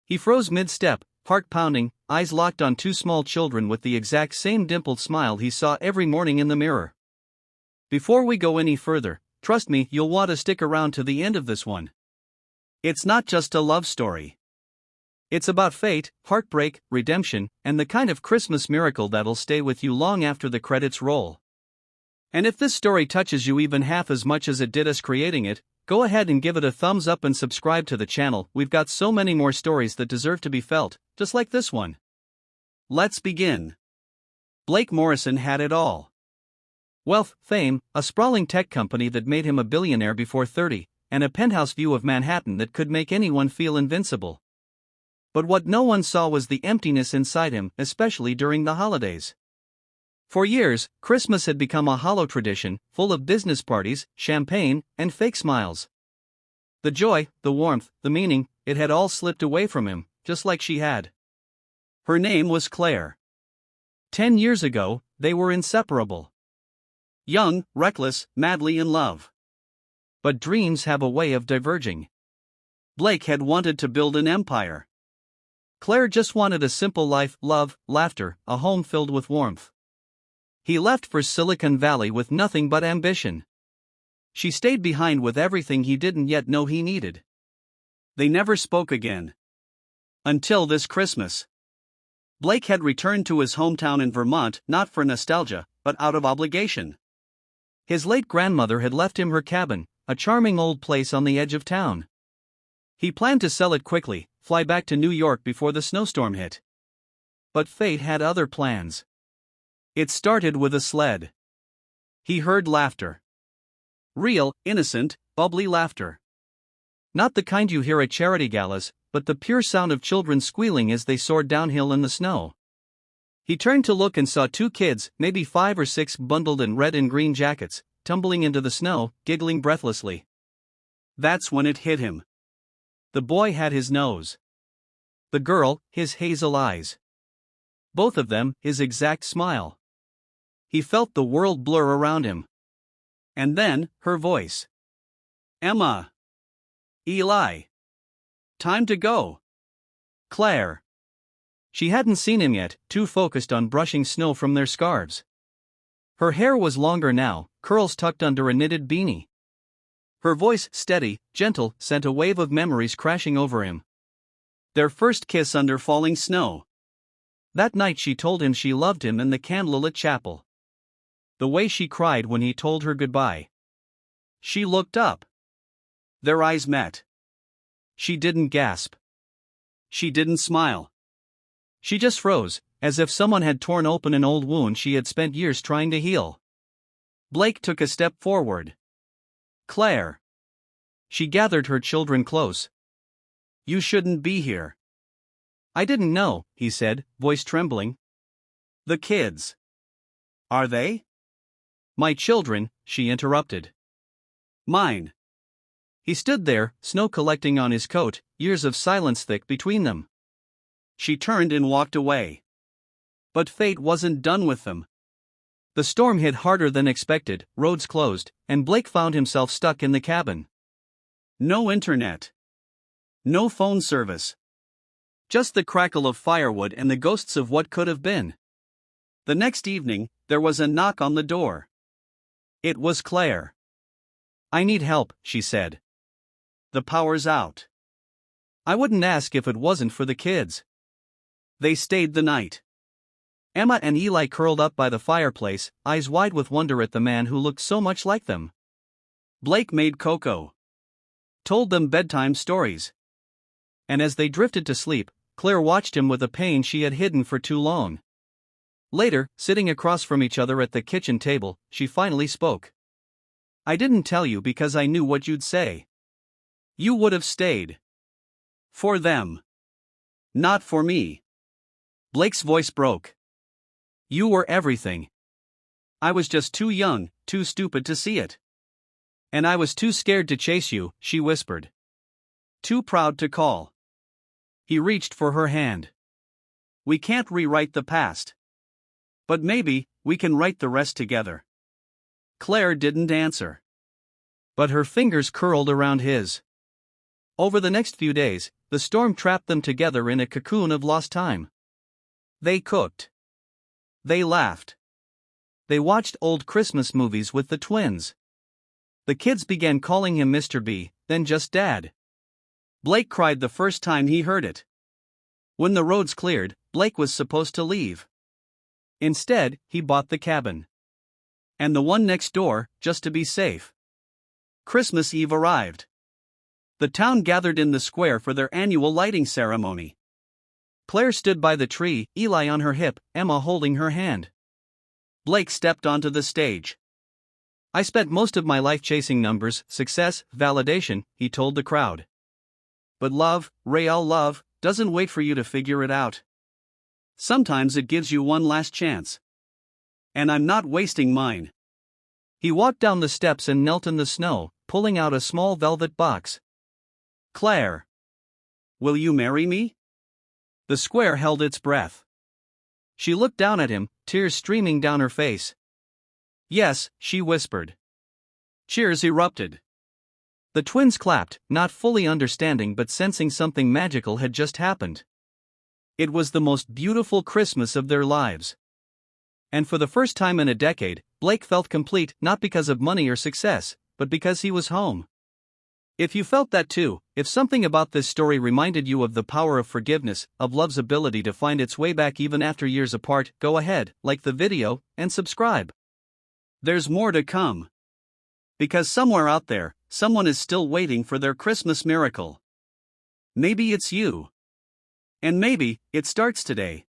He froze mid-step, heart pounding, eyes locked on two small children with the exact same dimpled smile he saw every morning in the mirror. Before we go any further, trust me, you'll want to stick around to the end of this one. It's not just a love story. It's about fate, heartbreak, redemption, and the kind of Christmas miracle that'll stay with you long after the credits roll. And if this story touches you even half as much as it did us creating it, go ahead and give it a thumbs up and subscribe to the channel. We've got so many more stories that deserve to be felt, just like this one. Let's begin. Blake Morrison had it all. Wealth, fame, a sprawling tech company that made him a billionaire before 30, and a penthouse view of Manhattan that could make anyone feel invincible. But what no one saw was the emptiness inside him, especially during the holidays. For years, Christmas had become a hollow tradition, full of business parties, champagne, and fake smiles. The joy, the warmth, the meaning, it had all slipped away from him, just like she had. Her name was Claire. 10 years ago, they were inseparable. Young, reckless, madly in love. But dreams have a way of diverging. Blake had wanted to build an empire. Claire just wanted a simple life, love, laughter, a home filled with warmth. He left for Silicon Valley with nothing but ambition. She stayed behind with everything he didn't yet know he needed. They never spoke again. Until this Christmas. Blake had returned to his hometown in Vermont not for nostalgia, but out of obligation. His late grandmother had left him her cabin, a charming old place on the edge of town. He planned to sell it quickly, fly back to New York before the snowstorm hit. But fate had other plans. It started with a sled. He heard laughter. Real, innocent, bubbly laughter. Not the kind you hear at charity galas, but the pure sound of children squealing as they soared downhill in the snow. He turned to look and saw two kids, maybe 5 or 6, bundled in red and green jackets, tumbling into the snow, giggling breathlessly. That's when it hit him. The boy had his nose. The girl, his hazel eyes. Both of them, his exact smile. He felt the world blur around him. And then, her voice. Emma. Eli. Time to go. Claire. She hadn't seen him yet, too focused on brushing snow from their scarves. Her hair was longer now, curls tucked under a knitted beanie. Her voice, steady, gentle, sent a wave of memories crashing over him. Their first kiss under falling snow. That night she told him she loved him in the candlelit chapel. The way she cried when he told her goodbye. She looked up. Their eyes met. She didn't gasp. She didn't smile. She just froze, as if someone had torn open an old wound she had spent years trying to heal. Blake took a step forward. Claire. She gathered her children close. You shouldn't be here. I didn't know, he said, voice trembling. The kids. Are they? My children, she interrupted. Mine. He stood there, snow collecting on his coat, years of silence thick between them. She turned and walked away. But fate wasn't done with them. The storm hit harder than expected, roads closed, and Blake found himself stuck in the cabin. No internet. No phone service. Just the crackle of firewood and the ghosts of what could have been. The next evening, there was a knock on the door. It was Claire. I need help, she said. The power's out. I wouldn't ask if it wasn't for the kids. They stayed the night. Emma and Eli curled up by the fireplace, eyes wide with wonder at the man who looked so much like them. Blake made cocoa. Told them bedtime stories. And as they drifted to sleep, Claire watched him with a pain she had hidden for too long. Later, sitting across from each other at the kitchen table, she finally spoke. I didn't tell you because I knew what you'd say. You would have stayed. For them. Not for me. Blake's voice broke. You were everything. I was just too young, too stupid to see it. And I was too scared to chase you, she whispered. Too proud to call. He reached for her hand. We can't rewrite the past. But maybe, we can write the rest together. Claire didn't answer. But her fingers curled around his. Over the next few days, the storm trapped them together in a cocoon of lost time. They cooked. They laughed. They watched old Christmas movies with the twins. The kids began calling him Mr. B, then just Dad. Blake cried the first time he heard it. When the roads cleared, Blake was supposed to leave. Instead, he bought the cabin. And the one next door, just to be safe. Christmas Eve arrived. The town gathered in the square for their annual lighting ceremony. Claire stood by the tree, Eli on her hip, Emma holding her hand. Blake stepped onto the stage. I spent most of my life chasing numbers, success, validation, he told the crowd. But love, real love, doesn't wait for you to figure it out. Sometimes it gives you one last chance. And I'm not wasting mine. He walked down the steps and knelt in the snow, pulling out a small velvet box. Claire. Will you marry me? The square held its breath. She looked down at him, tears streaming down her face. Yes, she whispered. Cheers erupted. The twins clapped, not fully understanding but sensing something magical had just happened. It was the most beautiful Christmas of their lives. And for the first time in a decade, Blake felt complete not because of money or success, but because he was home. If you felt that too, if something about this story reminded you of the power of forgiveness, of love's ability to find its way back even after years apart, go ahead, like the video, and subscribe. There's more to come. Because somewhere out there, someone is still waiting for their Christmas miracle. Maybe it's you. And maybe, it starts today.